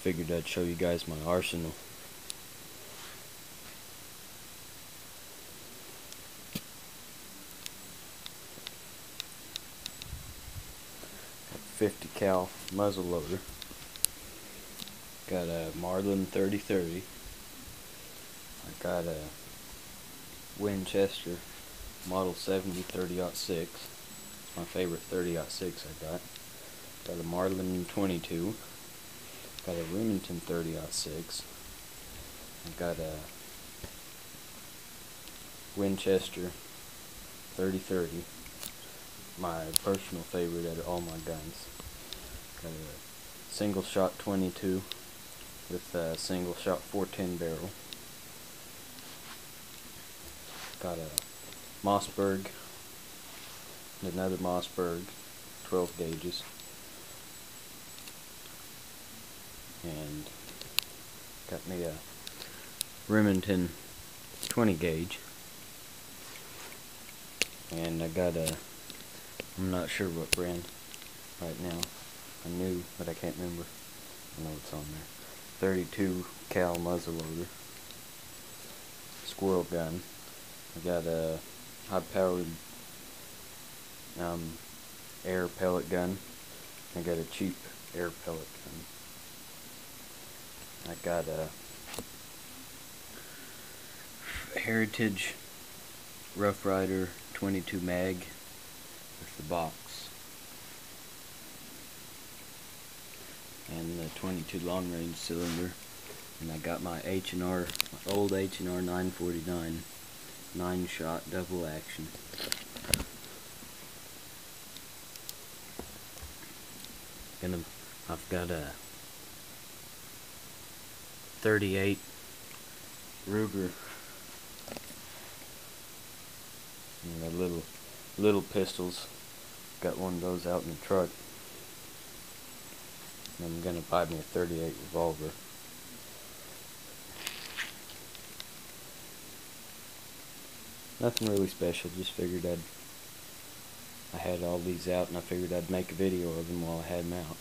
figured I'd show you guys my arsenal. Got 50 cal muzzleloader. Got a Marlin 30-30. I got a Winchester Model 70 30-06. My favorite 30-06 I got. Got a Marlin 22. Got a Remington 30-06. I got a Winchester 30-30. My personal favorite out of all my guns. Got a single shot 22 with a single shot 410 barrel. Got a Mossberg, and another Mossberg, 12 gauges, and got me a Remington 20 gauge, and I got a, I'm not sure what brand right now, I knew, but I can't remember. I know it's on there. 32 cal muzzleloader, squirrel gun. I got a high-powered air pellet gun. I got a cheap air pellet gun. I got a Heritage Rough Rider 22 mag with the box, and the 22 long range cylinder. And I got my H&R, my old H&R 949 9-shot double action. I've got a 38 Ruger, and the little pistols. Got one of those out in the truck. And I'm gonna buy me a 38 revolver. Nothing really special, just figured I had all these out, and I figured I'd make a video of them while I had them out.